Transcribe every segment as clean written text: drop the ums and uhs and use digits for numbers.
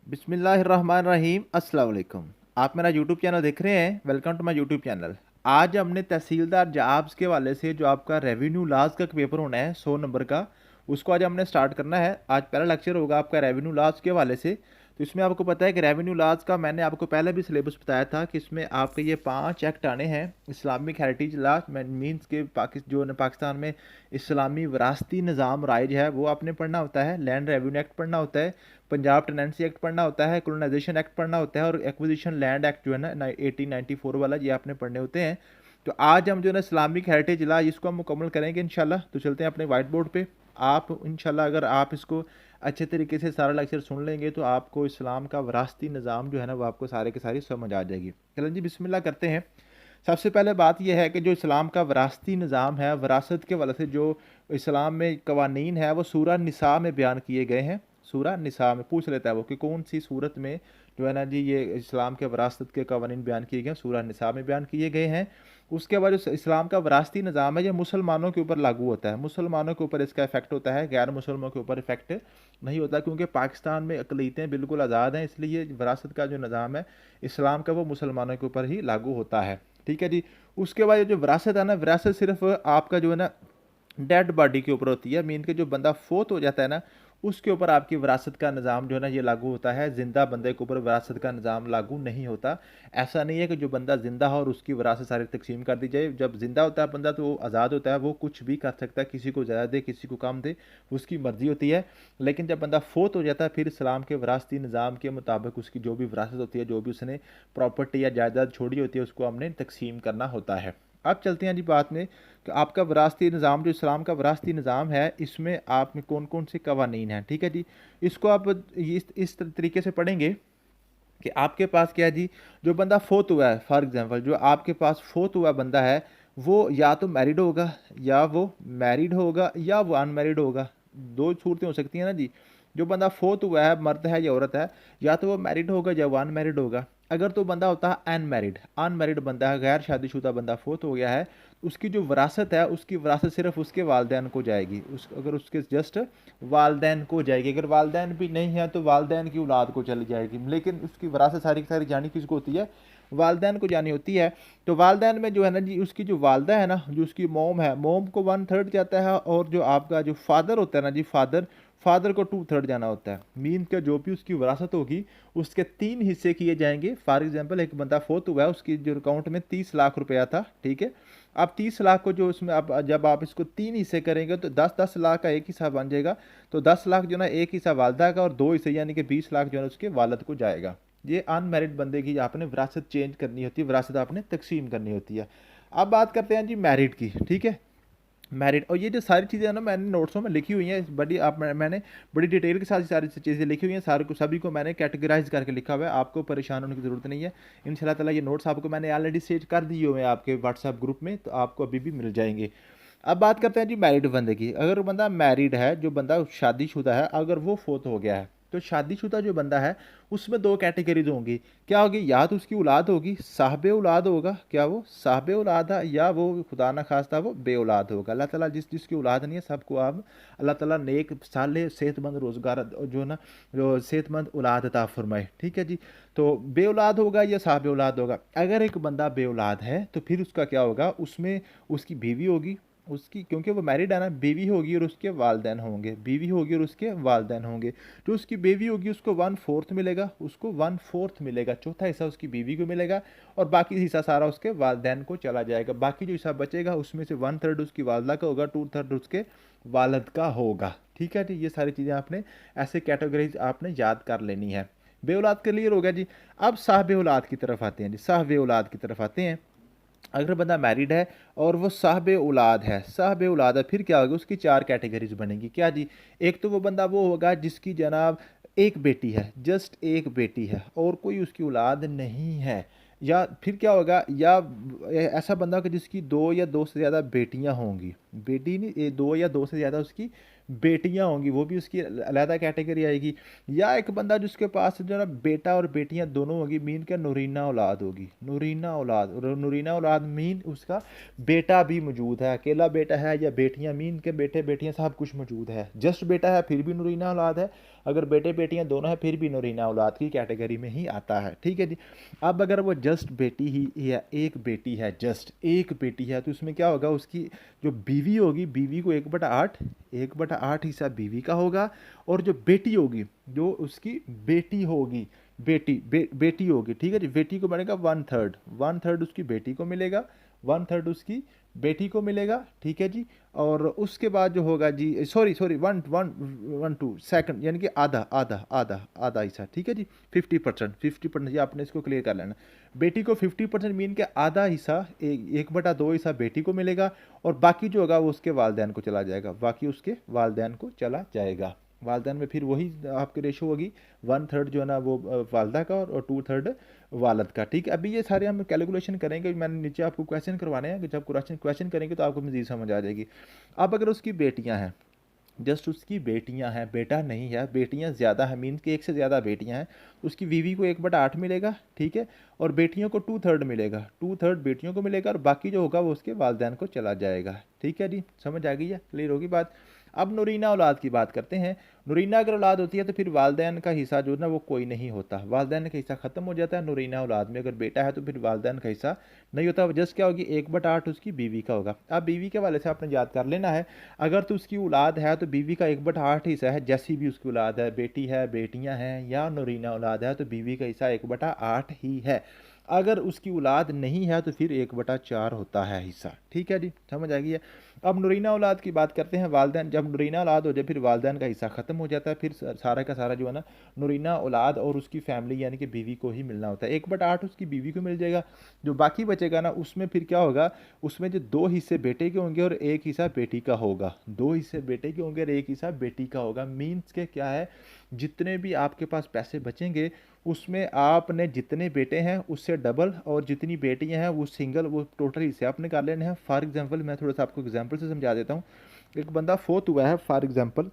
बिस्मिल्लाहिर्रहमानिर्रहीम अस्सलाम वालेकुम। आप मेरा यूट्यूब चैनल देख रहे हैं, welcome to my YouTube channel. आज हमने तहसीलदार जॉब्स के वाले से जो आपका रेवेन्यू लॉज का पेपर होना है 100 नंबर का, उसको आज हमने स्टार्ट करना है। आज पहला लेक्चर होगा आपका रेवेन्यू लॉज के वाले से। तो इसमें आपको पता है कि रेवेन्यू लॉज का मैंने आपको पहले भी सिलेबस बताया था कि इसमें आपके ये 5 एक्ट आने हैं। इस्लामिक हेरिटेज लॉ मीन्स के पाकिस्तान में इस्लामी विरासती निज़ाम राइज है वो आपने पढ़ना होता है। लैंड रेवेन्यू एक्ट पढ़ना होता है, पंजाब टेनेंसी एक्ट पढ़ना होता है, कॉलोनाइजेशन एक्ट पढ़ना होता है और एक्विजिशन लैंड एक्ट जो है ना 1894 वाला, ये आपने पढ़ने होते हैं। तो आज हम जो है ना इस्लामिक हेरिटेज लॉ इसको हम मुकम्मल करेंगे इंशाल्लाह। तो चलते हैं अपने वाइट बोर्ड पे। आप इंशाल्लाह अगर आप इसको अच्छे तरीके से सारा लेक्चर सुन लेंगे तो आपको इस्लाम का विरासती निज़ाम जो है ना वो आपको सारे के सारी समझ आ जाएगी। चलें जी बिस्मिल्लाह करते हैं। सबसे पहले बात यह है कि जो इस्लाम का विरासती निज़ाम है, विरासत के वाले से जो इस्लाम में कवानीन है वो सूरह निसा में बयान किए गए हैं। सूरह निसा में पूछ लेता है वो कि कौन सी सूरत में जो है ना जी ये इस्लाम के विरासत के कवानीन बयान किए गए हैं, सूरह निसा में बयान किए गए हैं। उसके बाद जो इस्लाम का विरासती निज़ाम है ये मुसलमानों के ऊपर लागू होता है, मुसलमानों के ऊपर इसका इफेक्ट होता है, गैर मुसलमानों के ऊपर इफेक्ट नहीं होता, क्योंकि पाकिस्तान में अकलीतें बिल्कुल आज़ाद हैं, इसलिए विरासत का जो निज़ाम है इस्लाम का वो मुसलमानों के ऊपर ही लागू होता है। ठीक है जी। उसके बाद ये जो विरासत है ना, विरासत सिर्फ आपका जो है ना डेड बॉडी के ऊपर होती है, मीन के जो बंदा फोत हो जाता है ना उसके ऊपर आपकी विरासत का निज़ाम जो है ना ये लागू होता है। ज़िंदा बंदे के ऊपर विरासत का निज़ाम लागू नहीं होता। ऐसा नहीं है कि जो बंदा ज़िंदा हो और उसकी विरासत सारी तकसीम कर दी जाए। जब ज़िंदा होता है बंदा तो वो आज़ाद होता है, वो कुछ भी कर सकता है, किसी को ज़्यादा दे किसी को कम दे, उसकी मर्ज़ी होती है। लेकिन जब बंदा फोत हो जाता है फिर इस्लाम के विरासती निज़ाम के मुताबिक उसकी जो भी विरासत होती है, जो भी उसने प्रॉपर्टी या जायदाद छोड़ी होती है, उसको हमने तकसीम करना होता है। अब चलते हैं जी बात में कि आपका विरासती निज़ाम जो इस्लाम का विरासती निज़ाम है इसमें आप में कौन कौन से कवानीन हैं। ठीक है जी। इसको आप इस तरीके से पढ़ेंगे कि आपके पास क्या है जी, जो बंदा फोत हुआ है, फॉर एग्जांपल जो आपके पास फोत हुआ बंदा है वो या तो मैरिड होगा या वो मैरिड होगा या वो अनमैरिड होगा। दो सूरतें हो सकती हैं ना जी। जो बंदा फोत हुआ है, मर्द है या औरत है, या तो वो मैरिड होगा या वो अनमैरिड होगा। अगर तो बंदा होता है अनमैरिड, अनमैरिड बंदा है, गैर शादीशुदा बंदा फोत हो गया है, उसकी जो विरासत है उसकी विरासत सिर्फ उसके वालदैन को जाएगी। अगर उसके जस्ट वालदैन को जाएगी, अगर वालदैन भी नहीं है तो वालदैन की औलाद को चली जाएगी, लेकिन उसकी विरासत सारी की सारी जानी किसको होती है, वालदैन को जानी होती है। तो वालदैन में जो है ना जी उसकी जो वालदा है ना, जो उसकी मोम है, मोम को 1/3 जाता है, और जो आपका जो फादर होता है ना जी, फादर फादर को 2/3 जाना होता है। मीन का जो भी उसकी विरासत होगी उसके 3 हिस्से किए जाएंगे। फॉर एग्जाम्पल एक बंदा फोत हुआ है, उसकी जो अकाउंट में 30 लाख रुपया था, ठीक है। अब 30 लाख को जो उसमें आप जब आप इसको 3 हिस्से करेंगे तो 10-10 लाख का एक हिस्सा बन जाएगा। तो 10 लाख जो ना एक हिस्सा वालदा का और 2 हिस्से यानी कि 20 लाख जो है उसके वालद को जाएगा। ये अनमैरिड बंदे की आपने विरासत चेंज करनी होती है, विरासत आपने तकसीम करनी होती है। अब बात करते हैं जी मैरिड की। ठीक है, मैरिड। और ये जो सारी चीज़ें हैं ना मैंने नोट्सों में लिखी हुई हैं, बड़ी मैंने बड़ी डिटेल के साथ सारी चीज़ें लिखी हुई हैं, सारे को सभी को मैंने कैटेगराइज करके लिखा हुआ है, आपको परेशान होने की ज़रूरत नहीं है। इंशाल्लाह ताला ये नोट्स आपको मैंने ऑलरेडी सेव कर दिए हुए हैं आपके व्हाट्सएप ग्रुप में, तो आपको अभी भी मिल जाएंगे। अब बात करते हैं जी मैरिड बंदे की। अगर बंदा मैरिड है, जो बंदा शादीशुदा है, अगर वो फोत हो गया है तो शादीशुदा जो बंदा है उसमें दो कैटेगरीज होंगी। क्या होगी, या तो उसकी औलाद होगी, साहब औलाद होगा, क्या वो साहब औलाद है, या वो खुदा ना खास्ता वो बे औलाद होगा। अल्लाह ताला जिसकी औलाद नहीं है सबको आप अल्लाह ताला नेक साले सेहतमंद रोज़गार जो है ना जो सेहतमंद औलाद अता फरमाए। ठीक है जी। तो बे औलाद होगा या साहब औलाद होगा। अगर एक बंदा बे औलाद है तो फिर उसका क्या होगा, उसमें उसकी बीवी होगी, उसकी क्योंकि वो मैरिड है ना, बीवी होगी और उसके वालदैन होंगे, बीवी होगी और उसके वालदैन होंगे। जो उसकी बीवी होगी उसको 1/4 मिलेगा, उसको 1/4 मिलेगा, चौथा हिस्सा उसकी बीवी को मिलेगा और बाकी हिस्सा सारा उसके वालदैन को चला जाएगा। बाकी जो हिस्सा बचेगा उसमें से 1/3 उसकी वालदा का होगा, 2/3 उसके वालद का होगा। ठीक है जी। ये सारी चीज़ें आपने ऐसे कैटेगरीज आपने याद कर लेनी है। बे औलाद क्लियर हो गया जी। अब साहब औलाद की तरफ आते हैं जी, साहब औलाद की तरफ आते हैं। अगर बंदा मैरिड है और वो साहब औलाद है, साहब औलाद है, फिर क्या होगा, उसकी 4 कैटेगरीज बनेंगी। क्या जी, एक तो वो बंदा वो होगा जिसकी जनाब एक बेटी है, जस्ट एक बेटी है और कोई उसकी औलाद नहीं है। या फिर क्या होगा, या ऐसा बंदा होगा जिसकी 2 या 2 से ज़्यादा बेटियां होंगी, बेटी नहीं, 2 या 2 से ज़्यादा उसकी बेटियां होंगी वो भी उसकी अलहदा कैटेगरी आएगी। या एक बंदा जिसके पास जो है बेटा और बेटियां दोनों होगी, मीन क्या नूरीना औलाद होगी, नूरीना औलाद, और नूरीना औलाद मीन उसका बेटा भी मौजूद है, अकेला बेटा है या बेटियां, मीन के बेटे बेटियां सब कुछ मौजूद है। जस्ट बेटा है फिर भी नूरीना औलाद है, अगर बेटे बेटियां दोनों है फिर भी नूरीना औलाद की कैटेगरी में ही आता है। ठीक है जी। अब अगर वो जस्ट बेटी ही या एक बेटी है, जस्ट एक बेटी है, तो उसमें क्या होगा, उसकी जो बीवी होगी, बीवी को 1/8, 1/8 हिस्सा बीवी का होगा। और जो बेटी होगी, जो उसकी बेटी होगी, बेटी होगी, ठीक है जी, बेटी को बनेगा 1/3, 1/3 उसकी बेटी को मिलेगा, 1/3 उसकी बेटी को मिलेगा। ठीक है जी। और उसके बाद जो होगा जी, सॉरी सॉरी, 1/2 यानी कि आधा आधा आधा आधा हिस्सा। ठीक है जी। 50%, ये आपने इसको क्लियर कर लेना। बेटी को 50% मीन के आधा हिस्सा, 1/2 हिस्सा बेटी को मिलेगा, और बाकी जो होगा वो उसके वालदैन को चला जाएगा, बाकी उसके वालदैन को चला जाएगा। वालदैन में फिर वही आपकी रेशो होगी, 1/3 जो है ना वो वालदा का, और 2/3 वालद का। ठीक है। अभी ये सारे हम कैलकुलेशन करेंगे, मैंने नीचे आपको क्वेश्चन करवाने हैं कि जब क्वेश्चन करेंगे तो आपको मज़ीद समझ आ जाएगी। अब अगर उसकी बेटियां हैं, जस्ट उसकी बेटियां हैं, बेटा नहीं है, बेटियां ज़्यादा है, मीन के एक से ज़्यादा बेटियां हैं, उसकी बीवी को 1/8 मिलेगा। ठीक है। और बेटियों को 2/3 मिलेगा, 2/3 बेटियों को मिलेगा, और बाकी जो होगा वो उसके वालदैन को चला जाएगा। ठीक है जी। समझ आ गई है, क्लियर होगी बात। अब नूरीना औलाद की बात करते हैं। नूरीना अगर औलाद होती है तो फिर वालदैन का हिस्सा जो ना वो कोई नहीं होता, वालदैन का हिस्सा ख़त्म हो जाता है। नूरीना औलाद में अगर बेटा है तो फिर वालदैन का हिस्सा नहीं होता, जस्ट क्या होगी, 1/8 उसकी बीवी का होगा। अब बीवी के वाले से आपने याद कर लेना है, अगर तो उसकी औलाद है तो बीवी का 1/8 हिस्सा है, जैसी भी उसकी औलाद है, बेटी है, बेटियां हैं या नूरीना औलाद है, तो बीवी का हिस्सा 1/8 ही है। अगर उसकी औलाद नहीं है तो फिर 1/4 होता है हिस्सा। ठीक है जी। समझ आ गई है। अब नूरीना औलाद की बात करते हैं। वालदैन, जब नूरीना औलाद हो जाए फिर वालदैन का हिस्सा ख़त्म हो जाता है, फिर सारा का सारा जो है ना नूरीना औलाद और उसकी फैमिली यानी कि बीवी को ही मिलना होता है। 1/8 उसकी बीवी को मिल जाएगा, जो बाकी बचेगा ना उसमें फिर क्या होगा, उसमें जो 2 हिस्से बेटे के होंगे और 1 हिस्सा बेटी का होगा, 2 हिस्से बेटे के होंगे और 1 हिस्सा बेटी का होगा। मीन्स के क्या है, जितने भी आपके पास पैसे बचेंगे उसमें आपने जितने बेटे हैं उससे डबल, और जितनी बेटियां हैं वो सिंगल, वो टोटल हिस्से आपने कर लेने हैं। फॉर एग्जांपल मैं थोड़ा सा आपको एग्जांपल से समझा देता हूँ। एक बंदा फोत हुआ है, फॉर एग्जांपल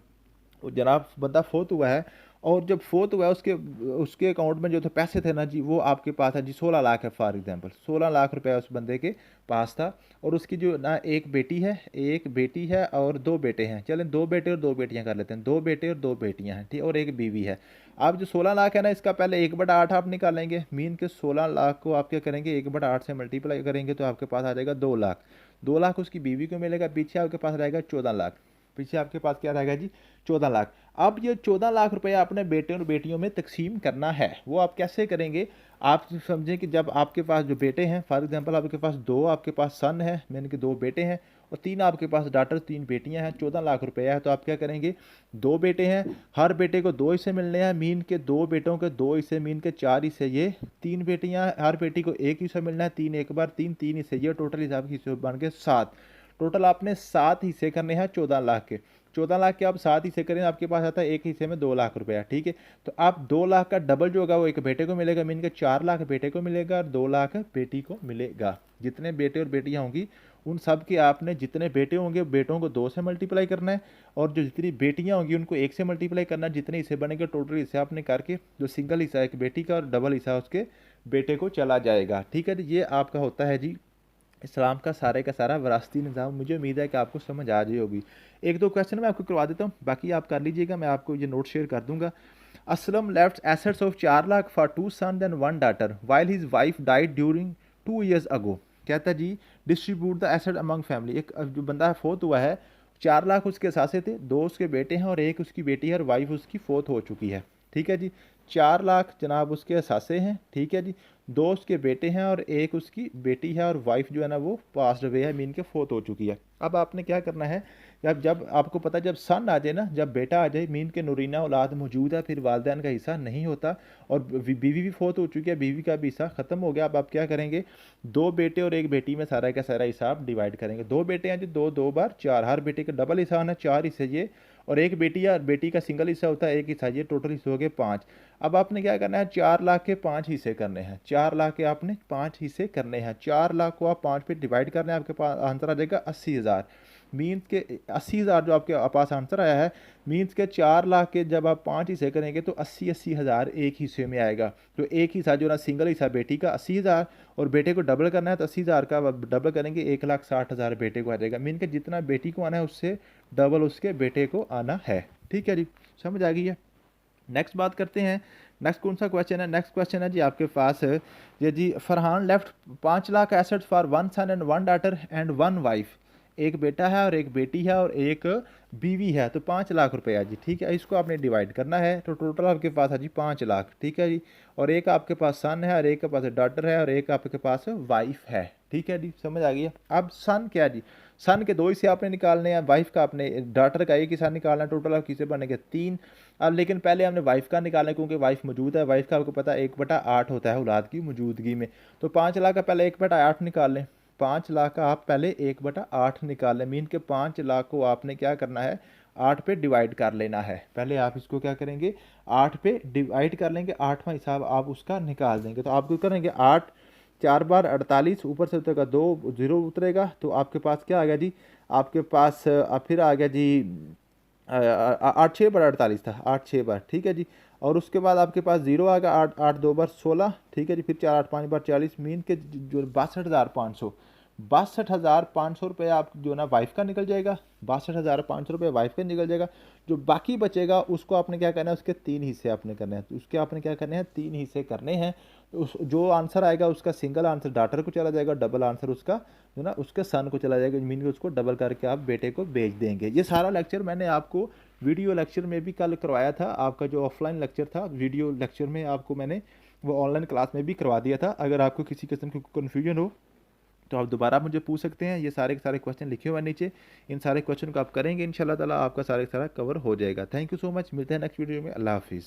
जनाब बंदा फोत हुआ है, और जब फोत हुआ है उसके उसके अकाउंट में जो थे पैसे थे ना जी, वो आपके पास है जी 16 लाख है, फॉर एग्जांपल 16 लाख रुपया उस बंदे के पास था। और उसकी जो ना एक बेटी है और 2 बेटे हैं, चलें 2 बेटे और 2 बेटियां कर लेते हैं, 2 बेटे और 2 बेटियां हैं, ठीक, और एक बीवी है। आप जो 16 लाख है ना, इसका पहले 1/8 आप निकालेंगे, मीन के 16 लाख को आप क्या करेंगे, 1/8 से मल्टीप्लाई करेंगे तो आपके पास आ जाएगा 2 लाख। 2 लाख उसकी बीवी को मिलेगा, पीछे आपके पास रहेगा 14 लाख, पीछे आपके पास क्या रहेगा जी, 14 लाख। अब ये 14 लाख रुपया अपने बेटे और बेटियों में तकसीम करना है, वो आप कैसे करेंगे। आप समझें कि जब आपके पास जो बेटे हैं, फॉर एग्जांपल आपके पास 2 आपके पास सन है, यानी कि 2 बेटे हैं, और 3 आपके पास डाटर, 3 बेटियां हैं, 14 लाख रुपया है, तो आप क्या करेंगे, 2 बेटे हैं, हर बेटे को 2 हिस्से मिलने हैं, मीन के 2 बेटों के 2 हिस्से, मीन के 4 हिस्से ये, 3 बेटियां, हर बेटी को 1 हिस्सा मिलना है, 3 एक बार 3 हिस्से ये, टोटल हिसाब के हिस्से बन के 7। टोटल आपने 7 हिस्से करने हैं 14 लाख के। 14 लाख के आप 7 हिस्से करें, आपके पास आता है एक हिस्से में 2 लाख रुपया। ठीक है। तो आप 2 लाख का डबल जो होगा वो एक बेटे को मिलेगा, मीन के 4 लाख बेटे को मिलेगा और 2 लाख बेटी को मिलेगा। जितने बेटे और बेटियां होंगी उन सब के आपने जितने बेटे होंगे बेटों को 2 से मल्टीप्लाई करना है, और जो जितनी बेटियां होंगी उनको 1 से मल्टीप्लाई करना है। जितने हिस्से बनेंगे टोटल हिस्से आपने करके जो सिंगल हिस्सा एक बेटी का और डबल हिस्सा उसके बेटे को चला जाएगा। ठीक है। ये आपका होता है जी इस्लाम का सारा विरासती निज़ाम। मुझे उम्मीद है कि आपको समझ आ रही होगी। 1-2 क्वेश्चन मैं आपको करवा देता हूँ, बाकी आप कर लीजिएगा, मैं आपको ये नोट शेयर कर दूंगा। Aslam left assets of 4 lakh for 2 son and 1 daughter while his wife died during 2 years ago. कहता है जी distribute the asset among family. एक जो बंदा फोत हुआ है, 4 लाख उसके सासे थे, 2 उसके बेटे हैं और 1 उसकी बेटी है, और वाइफ उसकी फोत हो चुकी है। ठीक है जी। 4 लाख जनाब उसके सासे हैं। ठीक है जी। 2 उसके बेटे हैं और 1 उसकी बेटी है, और वाइफ जो है ना वो पास्ट अवे है, मीन के फोत हो चुकी है। अब आपने क्या करना है, जब आपको पता जब सन आ जाए ना, जब बेटा आ जाए, मीन के नूरीना औलाद मौजूद है, फिर वालदैन का हिस्सा नहीं होता, और बीवी भी फोत हो चुकी है, बीवी का भी हिस्सा खत्म हो गया। अब आप क्या करेंगे, 2 बेटे और 1 बेटी में सारा का सारा हिसाब डिवाइड करेंगे। 2 बेटे हैं जी, 2 बार 4, हर बेटे का डबल हिस्सा है 4 हिस्से ये, और 1 बेटी या बेटी का सिंगल हिस्सा होता है 1 हिस्सा ये, टोटल हिस्से हो गए 5। अब आपने क्या करना है, 4 लाख के 5 हिस्से करने हैं, 4 लाख के आपने 5 हिस्से करने हैं। 4 लाख को आप 5 पे डिवाइड करने हैं, आपके पास आंसर आ जाएगा 80,000। मीन्स के 80,000 जो आपके पास आंसर आया है, मीन्स के 4 लाख के जब आप 5 हिस्से करेंगे तो 80,000 एक हिस्से में आएगा। तो एक हिस्सा जो ना सिंगल हिस्सा बेटी का 80,000 और बेटे को डबल करना है तो 80,000 का डबल करेंगे 1,60,000 बेटे को आ जाएगा। मीन के जितना बेटी को आना है उससे डबल उसके बेटे को आना है। ठीक है जी, समझ आ गई है। नेक्स्ट बात करते हैं, नेक्स्ट कौन सा क्वेश्चन है। नेक्स्ट क्वेश्चन है जी आपके पास ये जी, Farhan left 5 lakh assets for 1 son and 1 daughter and 1 wife. एक बेटा है और एक बेटी है और एक बीवी है, तो 5 लाख रुपया जी। ठीक है, इसको आपने डिवाइड करना है तो टोटल आपके पास है जी 5 लाख। ठीक है जी, और एक आपके पास सन है और एक के पास डॉटर है और एक आपके पास वाइफ है। ठीक है जी, समझ आ गई है। अब सन क्या जी, सन के 2 हिस्से आपने निकालने हैं, वाइफ का आपने डॉटर का एक हिस्सा निकालना है। टोटल आप किसे बनेंगे 3। अब लेकिन पहले हमने वाइफ का निकालना है क्योंकि वाइफ मौजूद है। वाइफ का आपको पता है 1/8 होता है औलाद की मौजूदगी में। तो 5 लाख का पहले 1/8 निकाल लें। 5 लाख का आप पहले 1/8 निकाल लें। मीन के 5 लाख को आपने क्या करना है, 8 पे डिवाइड कर लेना है। पहले आप इसको क्या करेंगे, 8 पे डिवाइड कर लेंगे, 8वां हिसाब आप उसका निकाल देंगे। तो आपको करेंगे 8 4 बार 48, ऊपर से उतरेगा 2 0 उतरेगा, तो आपके पास क्या आ गया जी, आपके पास फिर आ गया जी 8 6 बार 48 था, 8 6 बार। ठीक है जी, और उसके बाद आपके पास 0 आ गया, 8 8 2 बार 16। ठीक है जी, फिर 4 8 5 बार 40। मीन के जो 62,500 रुपये आप जो ना वाइफ का निकल जाएगा, 62,500 रुपये वाइफ का निकल जाएगा। जो बाकी बचेगा उसको आपने क्या करना है, उसके 3 हिस्से आपने करने हैं। तो उसके आपने क्या करने हैं, 3 हिस्से करने हैं। उस जो आंसर आएगा उसका सिंगल आंसर डॉटर को चला जाएगा, डबल आंसर उसका जो ना उसके सन को चला जाएगा। मीन के उसको डबल करके आप बेटे को भेज देंगे। ये सारा लेक्चर मैंने आपको वीडियो लेक्चर में भी कल करवाया था। आपका जो ऑफलाइन लेक्चर था, वीडियो लेक्चर में आपको मैंने वो ऑनलाइन क्लास में भी करवा दिया था। अगर आपको किसी किस्म की कन्फ्यूजन हो तो आप दोबारा मुझे पूछ सकते हैं। ये सारे के सारे क्वेश्चन लिखे हुए हैं नीचे, इन सारे क्वेश्चन को आप करेंगे इंशाल्लाह ताला आपका सारा कवर हो जाएगा। थैंक यू सो मच, मिलते हैं नेक्स्ट वीडियो में। अल्लाह हाफिज़।